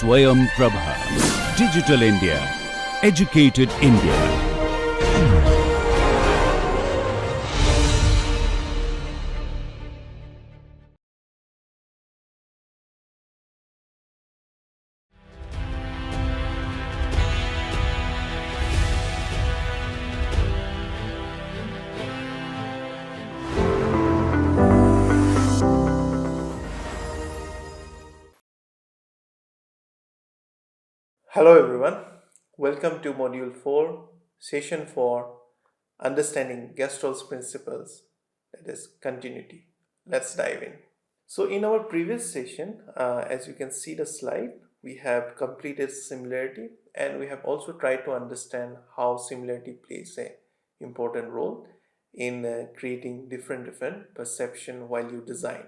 Swayam Prabha. Digital India. Educated India. Hello everyone, welcome to Module 4, Session 4, Understanding Gestalt Principles, that is continuity. Let's dive in. So in our previous session, as you can see the slide, we have completed similarity and we have also tried to understand how similarity plays an important role in creating different perception while you design.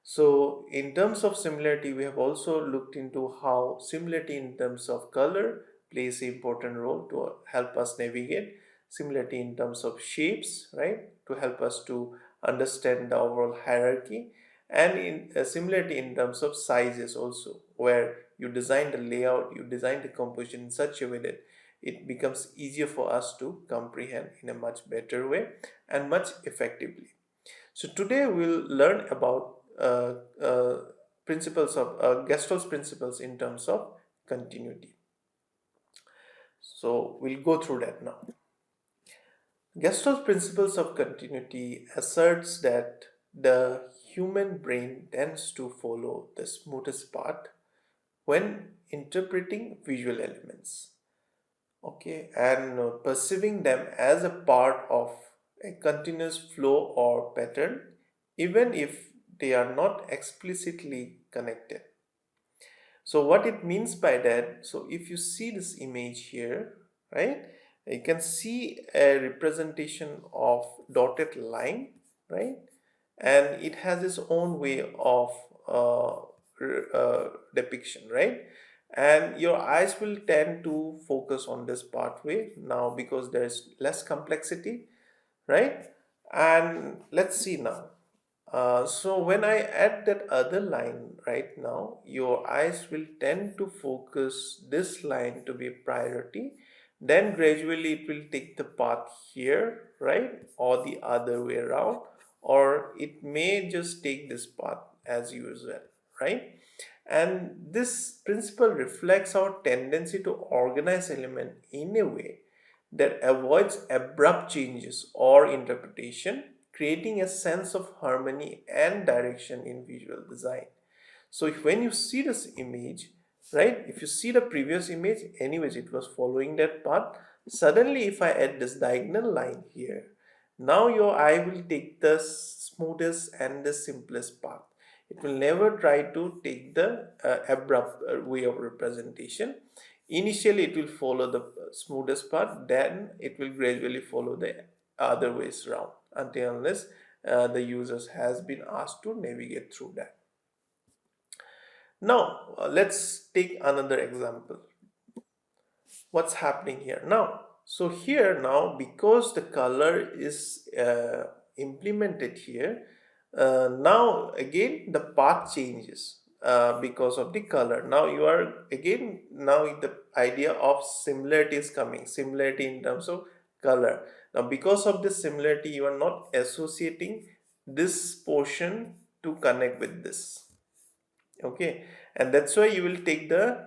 So in terms of similarity, we have also looked into how similarity in terms of color plays an important role to help us navigate. Similarity in terms of shapes, right, to help us to understand the overall hierarchy, and in similarity in terms of sizes also, where you design the layout, you design the composition in such a way that it becomes easier for us to comprehend in a much better way and much effectively. So today we'll learn about principles of Gestalt's principles in terms of continuity. So we'll go through that now. Gestalt's principles of continuity asserts that the human brain tends to follow the smoothest path when interpreting visual elements, okay, and perceiving them as a part of a continuous flow or pattern, even if they are not explicitly connected. So what it means by that, so if you see this image here, right, you can see a representation of dotted line, right, and it has its own way of depiction, right, and your eyes will tend to focus on this pathway now because there is less complexity, right. And let's see now. So when I add that other line right now, your eyes will tend to focus this line to be priority. Then gradually it will take the path here, right? Or the other way around. Or it may just take this path as usual, right? And this principle reflects our tendency to organize element in a way that avoids abrupt changes or interpretation, creating a sense of harmony and direction in visual design. So when you see this image, right, if you see the previous image, anyways it was following that path. Suddenly if I add this diagonal line here, now your eye will take the smoothest and the simplest path. It will never try to take the abrupt way of representation. Initially it will follow the smoothest path, then it will gradually follow the other ways around until unless the users has been asked to navigate through that. Now let's take another example. What's happening here now? So here now, because the color is implemented here, now again the path changes because of the color. Now you are again, now the idea of similarity is coming, similarity in terms of color. Now because of this similarity, you are not associating this portion to connect with this, okay, and that's why you will take the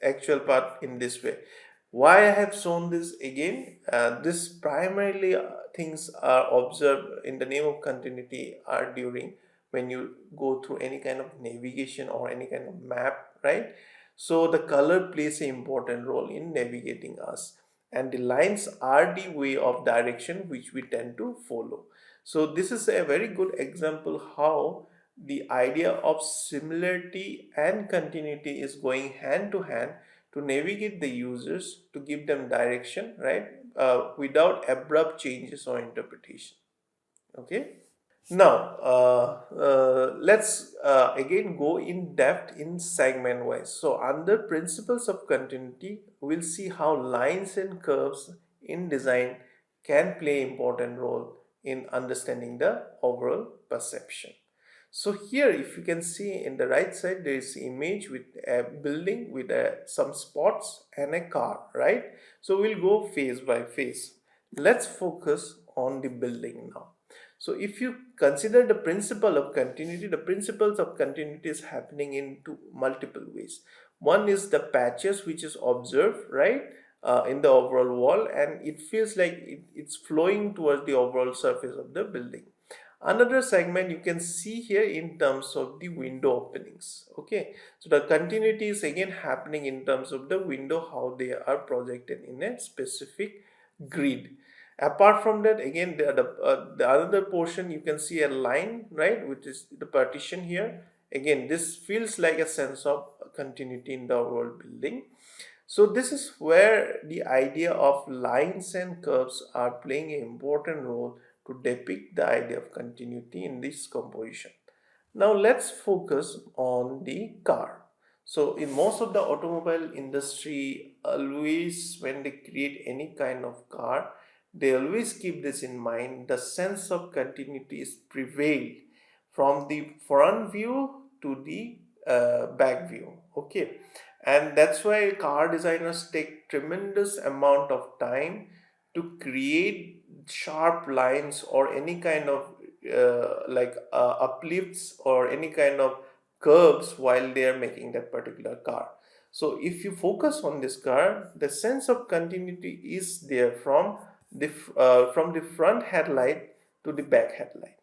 actual part in this way. Why I have shown this again, this primarily things are observed in the name of continuity are during when you go through any kind of navigation or any kind of map, right? So the color plays an important role in navigating us, and the lines are the way of direction which we tend to follow. So this is a very good example how the idea of similarity and continuity is going hand to hand to navigate the users, to give them direction, right, without abrupt changes or interpretation. Okay. Now let's again go in depth in segment wise. So under principles of continuity, we'll see how lines and curves in design can play important role in understanding the overall perception. So here, if you can see in the right side, there is image with a building with some spots and a car, right? So we'll go phase by phase. Let's focus on the building now. So if you consider the principle of continuity, the principles of continuity is happening in multiple ways. One is the patches which is observed, right, in the overall wall, and it feels like it's flowing towards the overall surface of the building. Another segment you can see here in terms of the window openings. Okay, so the continuity is again happening in terms of the window, how they are projected in a specific grid. Apart from that, again the other portion, you can see a line, right, which is the partition here. Again, this feels like a sense of continuity in the overall building. So this is where the idea of lines and curves are playing an important role to depict the idea of continuity in this composition. Now let's focus on the car. So in most of the automobile industry, always when they create any kind of car, they always keep this in mind. The sense of continuity is prevailed from the front view to the back view. Okay, and that's why car designers take tremendous amount of time to create sharp lines or any kind of uplifts or any kind of curves while they are making that particular car. So if you focus on this car, the sense of continuity is there from the front headlight to the back headlight.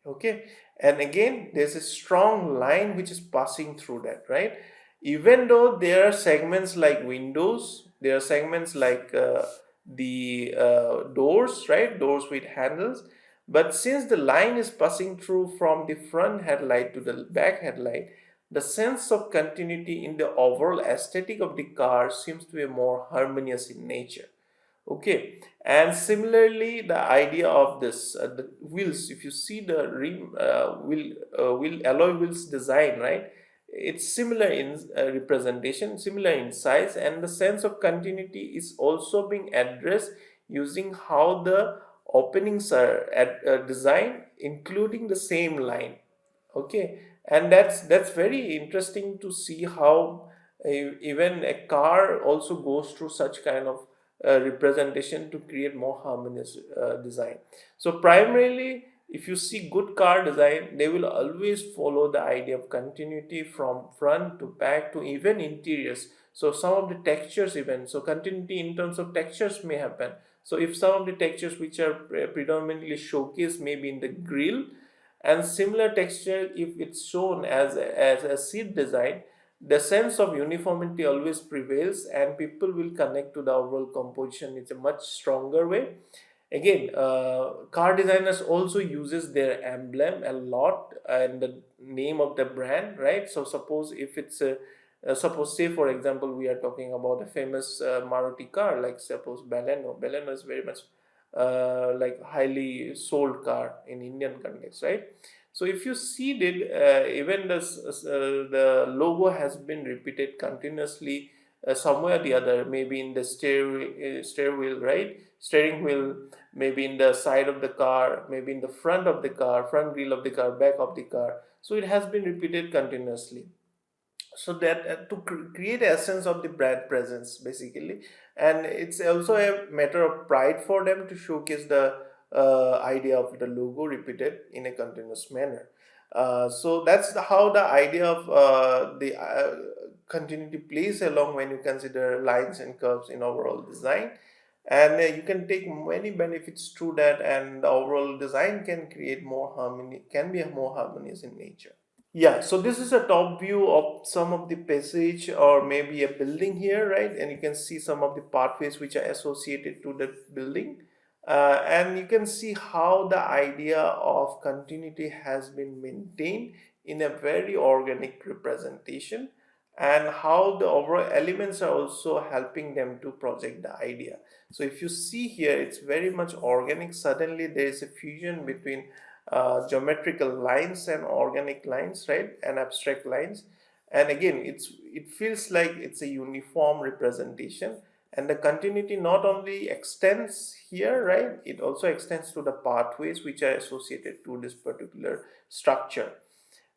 Okay, and again there's a strong line which is passing through that, right? Even though there are segments like windows, there are segments like the doors, right, doors with handles, but since the line is passing through from the front headlight to the back headlight, the sense of continuity in the overall aesthetic of the car seems to be more harmonious in nature. Okay, and similarly the idea of this the wheels, if you see the rim wheel alloy wheels design, right, it's similar in representation, similar in size, and the sense of continuity is also being addressed using how the openings are designed, including the same line. Okay, and that's very interesting to see how even a car also goes through such kind of representation to create more harmonious design. So primarily, if you see good car design, they will always follow the idea of continuity from front to back to even interiors. So some of the textures even, so continuity in terms of textures may happen. So if some of the textures which are predominantly showcased maybe in the grille, and similar texture if it's shown as a seat design, the sense of uniformity always prevails and people will connect to the overall composition in a much stronger way. Again, car designers also uses their emblem a lot and the name of the brand, right? So suppose if it's a suppose say for example we are talking about a famous Maruti car, like suppose Baleno is very much like highly sold car in Indian context, right? So if you see it, even the logo has been repeated continuously somewhere or the other, maybe in the steer wheel, right? Steering wheel, maybe in the side of the car, maybe in the front of the car, front grille of the car, back of the car. So it has been repeated continuously, so that to create a sense of the brand presence basically, and it's also a matter of pride for them to showcase the idea of the logo repeated in a continuous manner. So that's how the idea of the continuity plays along when you consider lines and curves in overall design, and you can take many benefits through that, and the overall design can create more harmony, can be more harmonious in nature. Yeah, so this is a top view of some of the passage or maybe a building here, right? And you can see some of the pathways which are associated to the building. And you can see how the idea of continuity has been maintained in a very organic representation, and how the overall elements are also helping them to project the idea. So if you see here, it's very much organic. Suddenly there is a fusion between geometrical lines and organic lines, right, and abstract lines, and again it feels like it's a uniform representation, And the continuity not only extends here, right, it also extends to the pathways which are associated to this particular structure.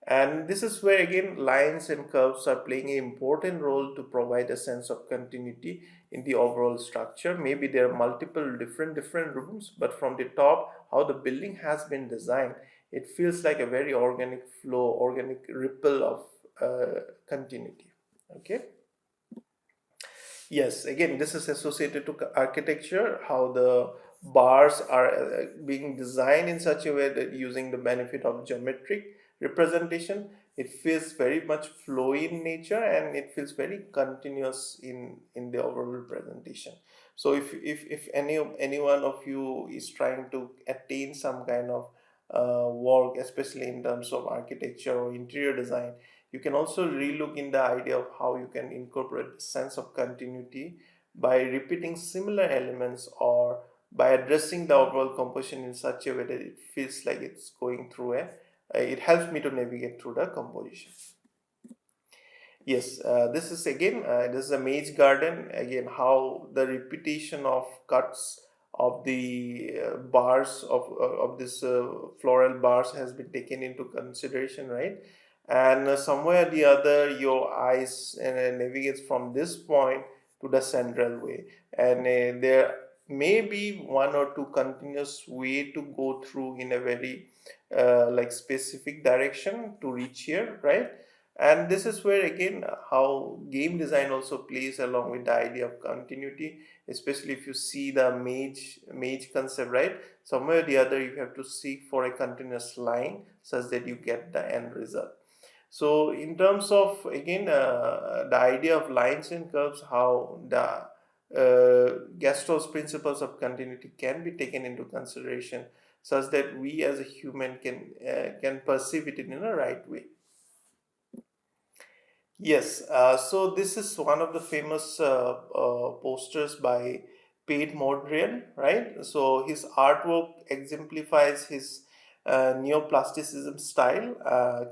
And this is where again lines and curves are playing an important role to provide a sense of continuity in the overall structure. Maybe there are multiple different rooms, but from the top, how the building has been designed, it feels like a very organic flow, organic ripple of continuity. Okay. Yes, again, this is associated to architecture, how the bars are being designed in such a way that using the benefit of geometric representation, it feels very much flowy in nature and it feels very continuous in the overall presentation. So if any one of you is trying to attain some kind of work, especially in terms of architecture or interior design, you can also relook in the idea of how you can incorporate the sense of continuity by repeating similar elements or by addressing the overall composition in such a way that it feels like it's going through it helps me to navigate through the composition. Yes, this is again, this is a maze garden. Again, how the repetition of cuts of the bars of this floral bars has been taken into consideration, right? And somewhere or the other, your eyes navigates from this point to the central way, and there may be one or two continuous way to go through in a very like specific direction to reach here, right? And this is where again how game design also plays along with the idea of continuity, especially if you see the mage concept, right? Somewhere or the other you have to seek for a continuous line such that you get the end result. So in terms of again the idea of lines and curves, how the Gaston's principles of continuity can be taken into consideration such that we as a human can perceive it in a right way. Yes, so this is one of the famous posters by Pete Mondrian, right? So his artwork exemplifies his neoplasticism style,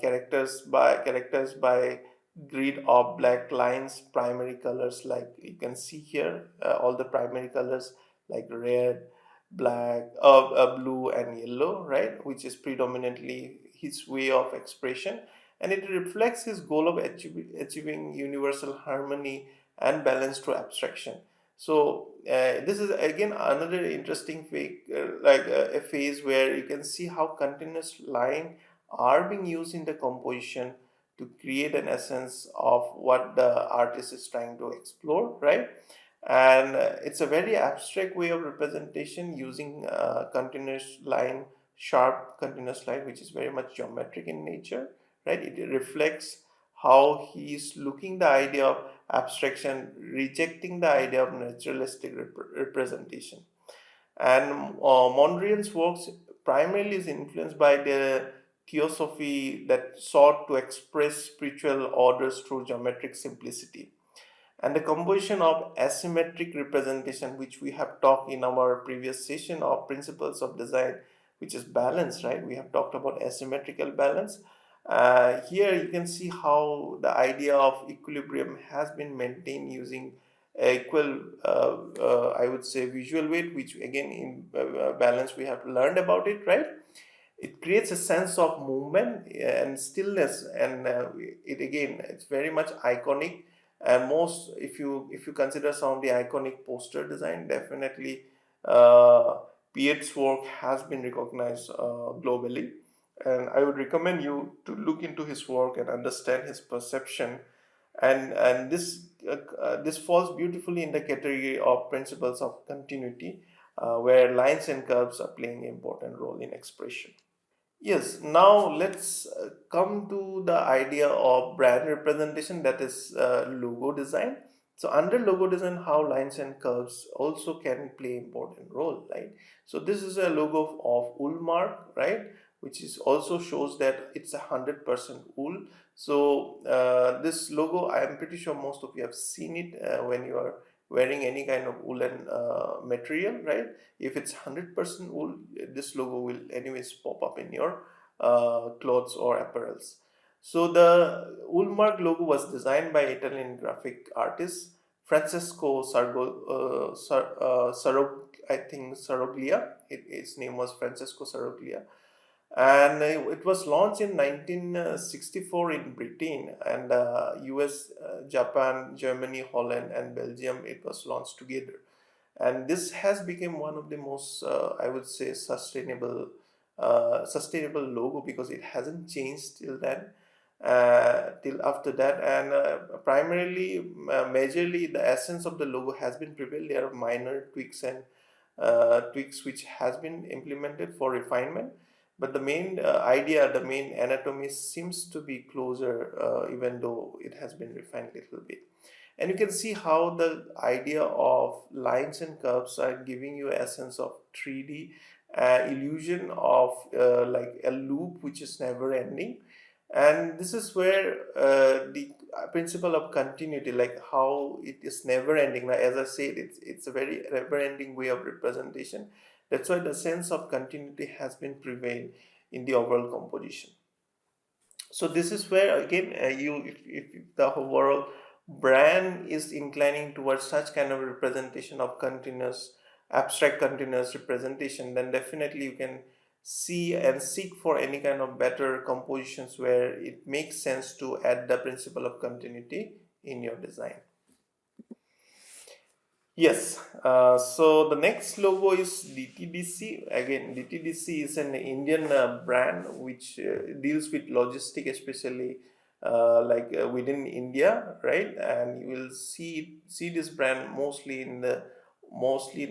characters by grid of black lines, primary colors like you can see here, all the primary colors like red, black, blue, and yellow, right? Which is predominantly his way of expression, and it reflects his goal of achieving universal harmony and balance through abstraction. So this is again another interesting a phase where you can see how continuous line are being used in the composition to create an essence of what the artist is trying to explore, right? And it's a very abstract way of representation using continuous line, sharp continuous line, which is very much geometric in nature, right? It reflects how he is looking the idea of abstraction, rejecting the idea of naturalistic representation. And Mondrian's works primarily is influenced by the theosophy that sought to express spiritual orders through geometric simplicity. And the composition of asymmetric representation, which we have talked in our previous session of principles of design, which is balance, right? We have talked about asymmetrical balance. Here you can see how the idea of equilibrium has been maintained using equal, I would say, visual weight, which again in balance we have learned about it, right? It creates a sense of movement and stillness, and it again it's very much iconic. And most, if you consider some of the iconic poster design, definitely Piet's work has been recognized globally, and I would recommend you to look into his work and understand his perception. And this falls beautifully in the category of principles of continuity, where lines and curves are playing an important role in expression. Yes, now let's come to the idea of brand representation, that is logo design. So under logo design, how lines and curves also can play important role, right? So this is a logo of Woolmark, right? Which is also shows that it's 100% wool. So this logo, I am pretty sure most of you have seen it when you are wearing any kind of woolen material, right? If it's 100% wool, this logo will anyways pop up in your clothes or apparels. So the Woolmark logo was designed by Italian graphic artist Francesco I think Saroglia. His name was Francesco Saroglia, and it was launched in 1964 in Britain, and US, Japan, Germany, Holland, and Belgium. It was launched together, and this has become one of the most, I would say, sustainable logo, because it hasn't changed till then, till after that. And primarily, majorly, the essence of the logo has been prevailed. There are minor tweaks and tweaks which has been implemented for refinement, but the main idea, the main anatomy seems to be closer, even though it has been refined a little bit. And you can see how the idea of lines and curves are giving you a sense of 3D illusion of like a loop which is never ending. And this is where the principle of continuity, like how it is never ending, like as I said, it's a very never ending way of representation. That's why the sense of continuity has been prevailed in the overall composition. So this is where again, if the overall brand is inclining towards such kind of representation of continuous, abstract continuous representation, then definitely you can see and seek for any kind of better compositions where it makes sense to add the principle of continuity in your design. Yes, so the next logo is DTDC. Again, DTDC is an Indian brand which deals with logistic, especially within India, right? And you will see this brand mostly in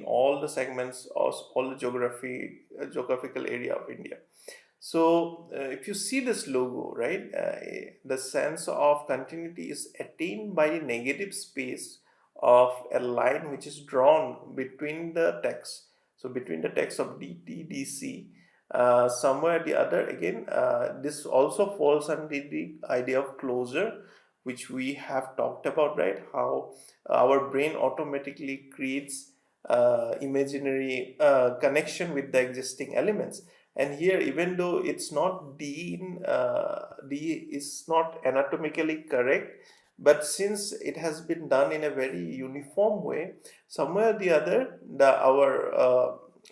all the segments of all the geographical area of India. So if you see this logo, right, the sense of continuity is attained by the negative space of a line which is drawn between the text. So between the text of DTDC, somewhere or the other, again, this also falls under the idea of closure, which we have talked about, right? How our brain automatically creates imaginary connection with the existing elements. And here, even though it's not D is not anatomically correct, but since it has been done in a very uniform way, somewhere or the other,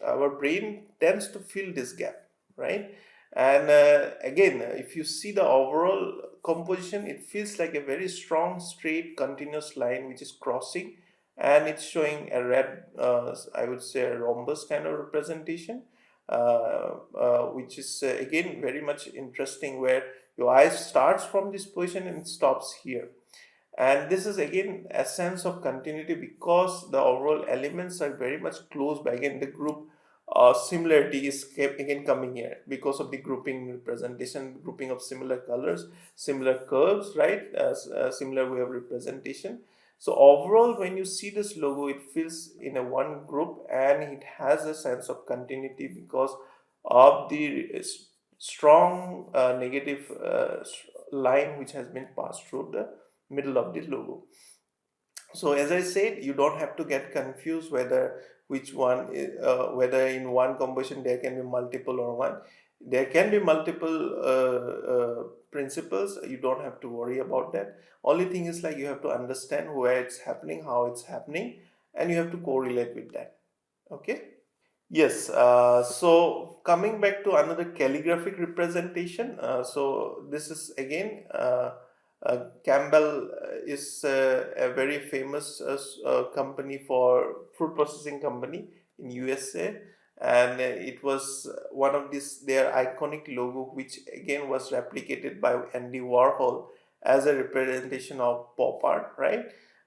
our brain tends to fill this gap, right? And again, if you see the overall composition, it feels like a very strong, straight, continuous line which is crossing, and it's showing a red, I would say, a rhombus kind of representation, which is again very much interesting, where your eye starts from this position and stops here. And this is again a sense of continuity, because the overall elements are very much close by. Again, the group similarity is kept again coming here because of the grouping representation, grouping of similar colors, similar curves, right? Similar way of representation. So overall, when you see this logo, it feels in a one group, and it has a sense of continuity because of the strong negative line which has been passed through the middle of the logo. So as I said, you don't have to get confused whether whether in one composition there can be multiple or one. There can be multiple principles. You don't have to worry about that. Only thing is, like, you have to understand where it's happening, how it's happening, and you have to correlate with that. Okay. Yes, so coming back to another calligraphic representation, so this is again Campbell is a very famous company for food processing company in USA, and it was one of their iconic logo, which again was replicated by Andy Warhol as a representation of pop art, right?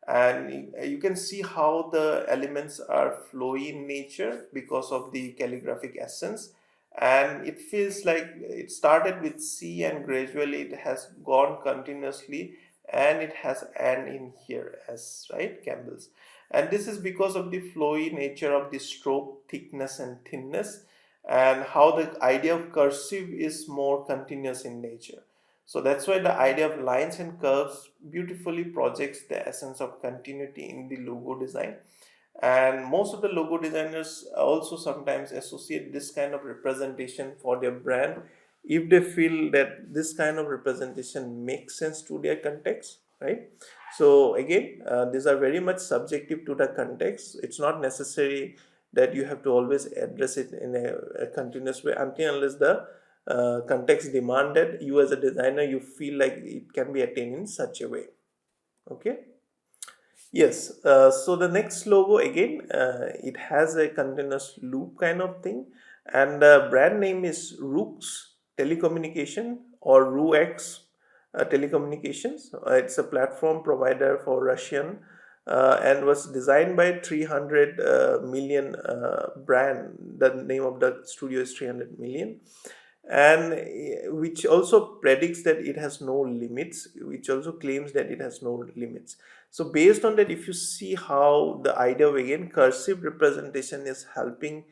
And you can see how the elements are flowy in nature because of the calligraphic essence, and it feels like it started with C and gradually it has gone continuously, and it has an in here as, right, Campbell's. And this is because of the flowy nature of the stroke thickness and thinness, and how the idea of cursive is more continuous in nature. So that's why the idea of lines and curves beautifully projects the essence of continuity in the logo design. And most of the logo designers also sometimes associate this kind of representation for their brand if they feel that this kind of representation makes sense to their context, right? So again, these are very much subjective to the context. It's not necessary that you have to always address it in a continuous way until unless the context demanded, you as a designer, you feel like it can be attained in such a way. Okay. Yes, so the next logo again, it has a continuous loop kind of thing, and the brand name is Rooks Telecommunication or RUX Telecommunications. It's a platform provider for Russian and was designed by 300 million brand. The name of the studio is 300 million, and which also predicts that it has no limits, which also claims that it has no limits. So based on that, if you see how the idea of again cursive representation is helping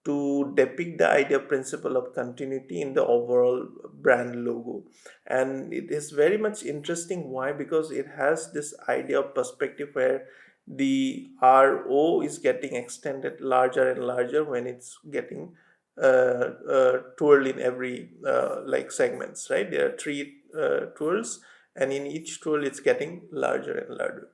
to depict the idea principle of continuity in the overall brand logo, and it is very much interesting. Why? Because it has this idea of perspective where the RO is getting extended larger and larger when it's getting twirl in every like segments, right? There are three twirls, and in each twirl it's getting larger and larger.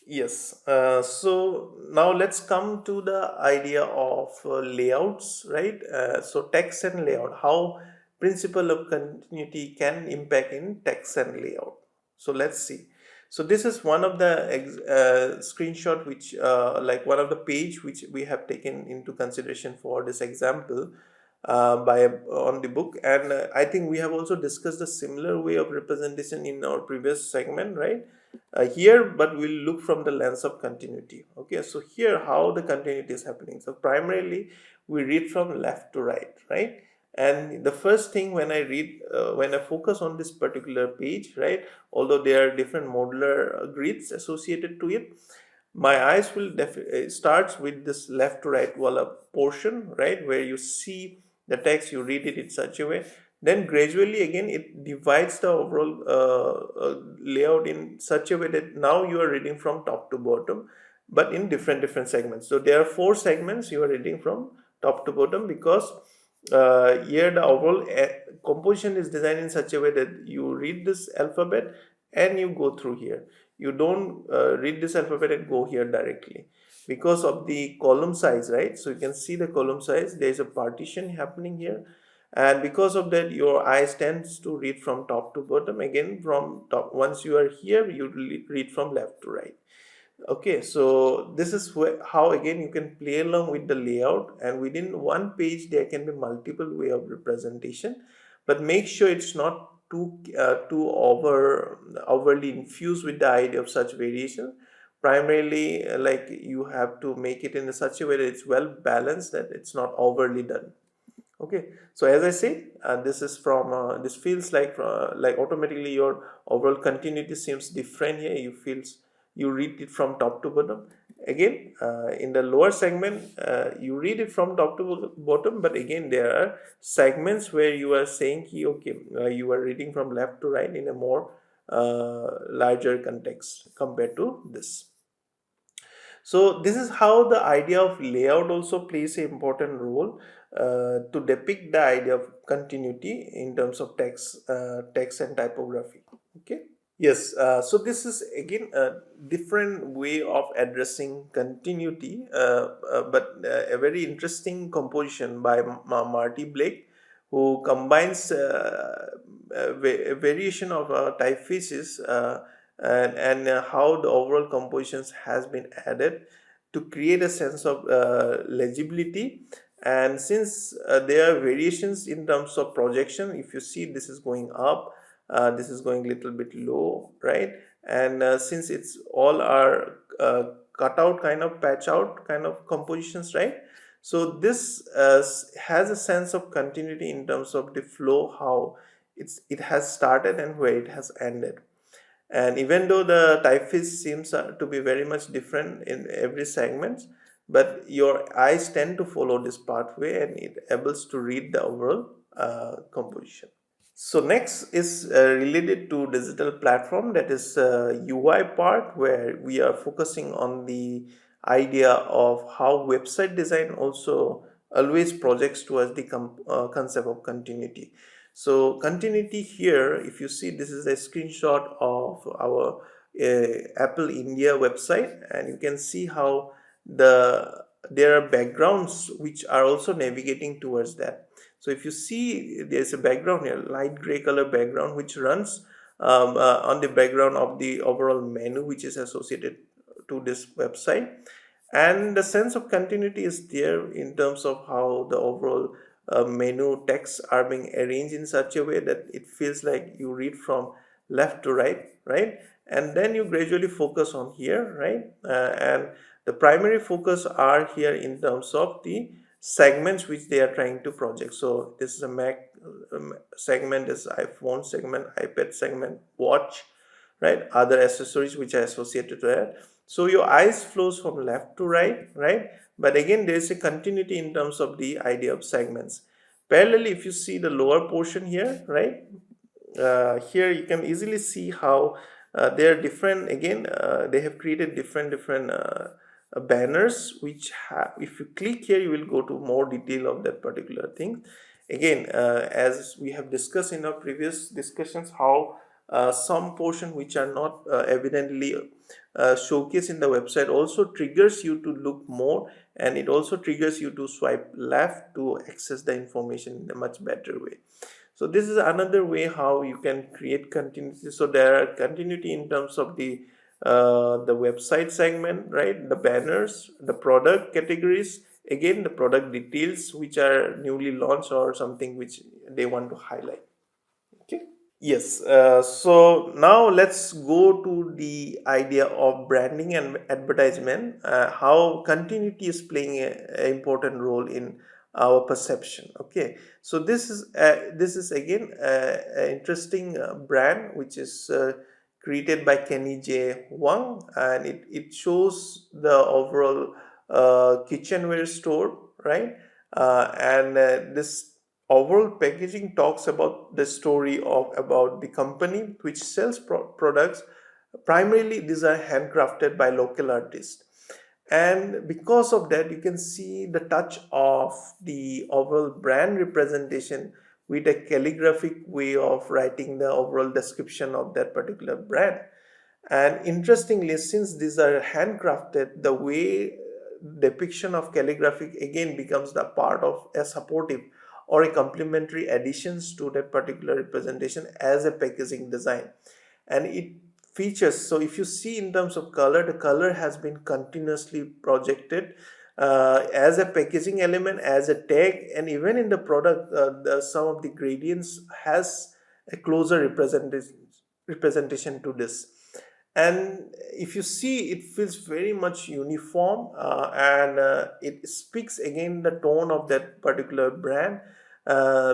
Yes, so now let's come to the idea of layouts, right? So text and layout, how principle of continuity can impact in text and layout. So let's see. So this is one of the screenshot which like one of the page which we have taken into consideration for this example by on the book, and I think we have also discussed a similar way of representation in our previous segment, right? Here, but we'll look from the lens of continuity. Okay, so here how the continuity is happening. So primarily we read from left to right, right? And the first thing when I read, when I focus on this particular page, right, although there are different modular grids associated to it, my eyes will starts with this left to right wall portion, right, where you see the text, you read it in such a way, then gradually again it divides the overall layout in such a way that now you are reading from top to bottom, but in different segments. So there are 4 segments you are reading from top to bottom, because here the overall composition is designed in such a way that you read this alphabet and you go through here. You don't read this alphabet and go here directly because of the column size, right? So you can see the column size, there is a partition happening here, and because of that your eyes tends to read from top to bottom. Again, from top, once you are here, you read from left to right. Okay, so this is how again you can play along with the layout, and within one page there can be multiple way of representation, but make sure it's not too overly infused with the idea of such variation. Primarily, like you have to make it in such a way that it's well balanced, that it's not overly done. Okay, so as I say, this is from this feels like automatically your overall continuity seems different here. You read it from top to bottom. Again, in the lower segment, you read it from top to bottom, but again there are segments where you are saying okay, you are reading from left to right in a more larger context compared to this. So this is how the idea of layout also plays an important role to depict the idea of continuity in terms of text and typography. Okay. Yes, so this is again a different way of addressing continuity, but a very interesting composition by Marty Blake, who combines a variation of typefaces and how the overall compositions has been added to create a sense of legibility. And since there are variations in terms of projection, if you see this is going up, this is going a little bit low, right? And since it's all are cut out kind of patch out kind of compositions, right? So this has a sense of continuity in terms of the flow, how it has started and where it has ended. And even though the typeface seems to be very much different in every segment, but your eyes tend to follow this pathway and it able to read the overall composition. So next is related to digital platform, that is UI part, where we are focusing on the idea of how website design also always projects towards the concept of continuity. So continuity here, if you see, this is a screenshot of our Apple India website, and you can see how there are backgrounds which are also navigating towards that. So if you see, there's a background here, light gray color background, which runs on the background of the overall menu which is associated to this website. And the sense of continuity is there in terms of how the overall menu texts are being arranged in such a way that it feels like you read from left to right, and then you gradually focus on here, right, and the primary focus are here in terms of the segments which they are trying to project. So this is a Mac segment, this is iPhone segment, iPad segment, watch, right, other accessories which are associated to that. So your eyes flows from left to right, but again there is a continuity in terms of the idea of segments. Parallelly, if you see the lower portion here, right, here you can easily see how they are different. Again, they have created different banners which have, if you click here, you will go to more detail of that particular thing. Again, as we have discussed in our previous discussions, how some portion which are not evidently showcased in the website also triggers you to look more, and it also triggers you to swipe left to access the information in a much better way. So this is another way how you can create continuity. So there are continuity in terms of the website segment, right, the banners, the product categories, again the product details which are newly launched or something which they want to highlight. Okay. Yes, so now let's go to the idea of branding and advertisement, how continuity is playing an important role in our perception. Okay, so this is again an interesting brand which is created by Kenny J. Wang, and it shows the overall kitchenware store, right? And this overall packaging talks about the story of about the company which sells products. Primarily these are handcrafted by local artists, and because of that you can see the touch of the overall brand representation with a calligraphic way of writing the overall description of that particular brand. And interestingly, since these are handcrafted, the way depiction of calligraphic again becomes the part of a supportive or a complementary additions to that particular representation as a packaging design. And it features, so if you see in terms of color, the color has been continuously projected as a packaging element, as a tag, and even in the product, some of the gradients has a closer representation to this. And if you see, it feels very much uniform, and it speaks again the tone of that particular brand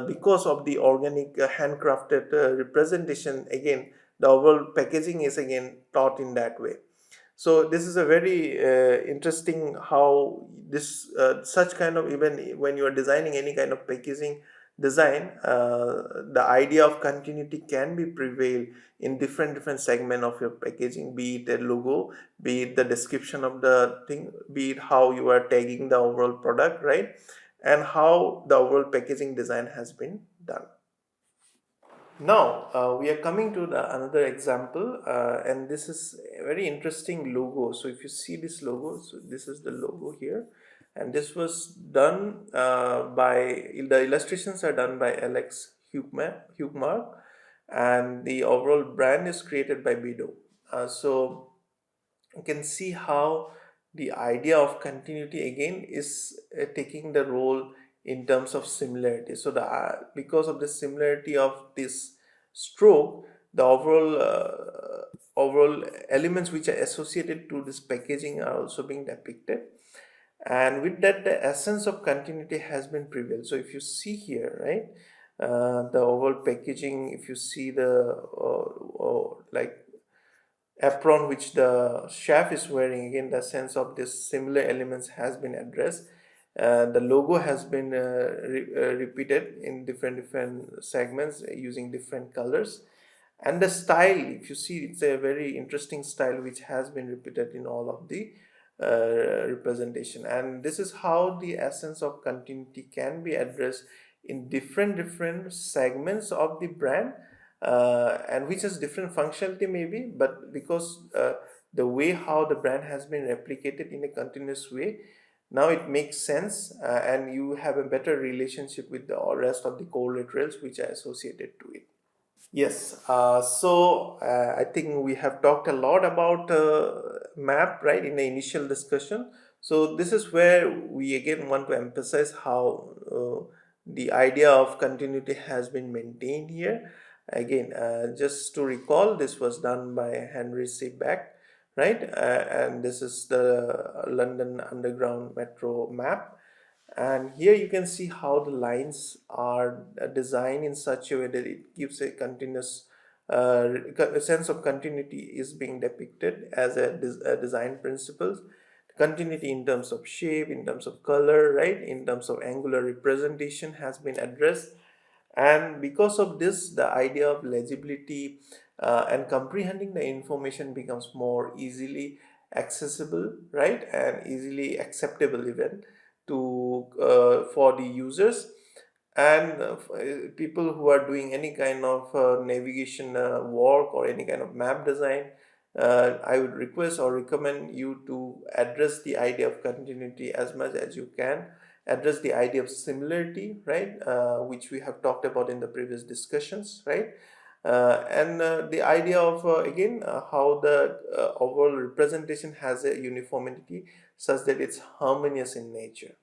because of the organic handcrafted representation. Again, the overall packaging is again taught in that way. So this is a very interesting how this such kind of, even when you are designing any kind of packaging design, the idea of continuity can be prevail in different segment of your packaging, be it a logo, be it the description of the thing, be it how you are tagging the overall product, right, and how the overall packaging design has been done. Now we are coming to another example, and this is a very interesting logo. So if you see this logo, so this is the logo here, and this was done by, the illustrations are done by Alex Hugmark, and the overall brand is created by Bido. So you can see how the idea of continuity again is taking the role in terms of similarity. So because of the similarity of this stroke, the overall elements which are associated to this packaging are also being depicted, and with that the essence of continuity has been prevailed. So if you see here, right, the overall packaging, if you see the like apron which the chef is wearing, again the sense of this similar elements has been addressed. The logo has been repeated in different segments using different colors, and the style, if you see, it's a very interesting style which has been repeated in all of the representation. And this is how the essence of continuity can be addressed in different segments of the brand, and which has different functionality maybe, but because the way how the brand has been replicated in a continuous way, now it makes sense, and you have a better relationship with the rest of the collaterals which are associated to it. Yes, I think we have talked a lot about map, right, in the initial discussion. So this is where we again want to emphasize how the idea of continuity has been maintained here. Again, just to recall, this was done by Henry C. Beck, right, and this is the London Underground Metro map. And here you can see how the lines are designed in such a way that it gives a continuous a sense of continuity is being depicted as a design principles. Continuity in terms of shape, in terms of color, right, in terms of angular representation has been addressed. And because of this, the idea of legibility and comprehending the information becomes more easily accessible, right, and easily acceptable even to for the users. And people who are doing any kind of navigation work or any kind of map design, I would request or recommend you to address the idea of continuity as much as you can, address the idea of similarity, right, which we have talked about in the previous discussions, right, and the idea of again how the overall representation has a uniformity such that it's harmonious in nature.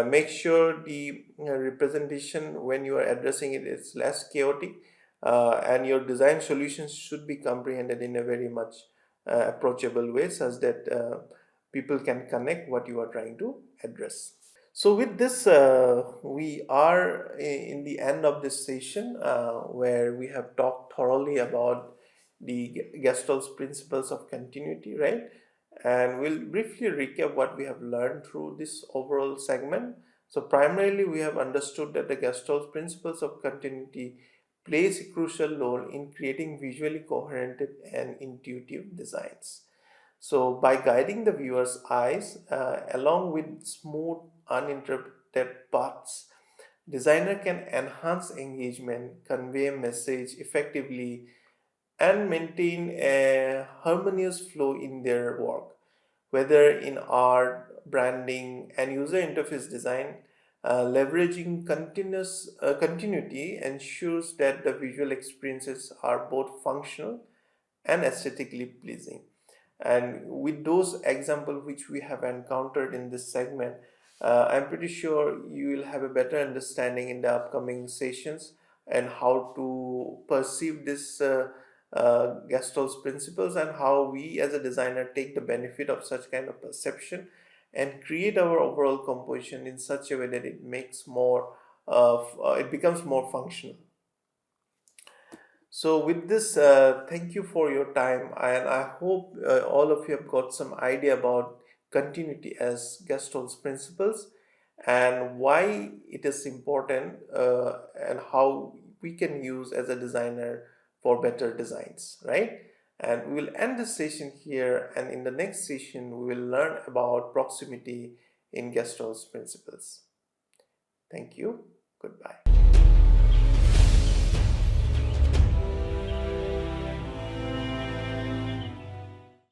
Make sure the representation when you are addressing it is less chaotic, and your design solutions should be comprehended in a very much approachable way such that people can connect what you are trying to address. So with this, we are in the end of this session where we have talked thoroughly about the Gestalt principles of continuity, right? And we'll briefly recap what we have learned through this overall segment. So primarily, we have understood that the Gestalt principles of continuity plays a crucial role in creating visually coherent and intuitive designs. So by guiding the viewer's eyes along with smooth, uninterrupted paths, designer can enhance engagement, convey a message effectively, and maintain a harmonious flow in their work, whether in art, branding, and user interface design. Leveraging continuity ensures that the visual experiences are both functional and aesthetically pleasing. And with those examples which we have encountered in this segment, I'm pretty sure you will have a better understanding in the upcoming sessions and how to perceive this Gestalt's principles and how we as a designer take the benefit of such kind of perception and create our overall composition in such a way that it makes more it becomes more functional. So with this, thank you for your time, and I hope all of you have got some idea about continuity as Gestalt's principles and why it is important and how we can use as a designer for better designs, right? And we will end this session here, and in the next session, we will learn about proximity in Gestalt's principles. Thank you. Goodbye.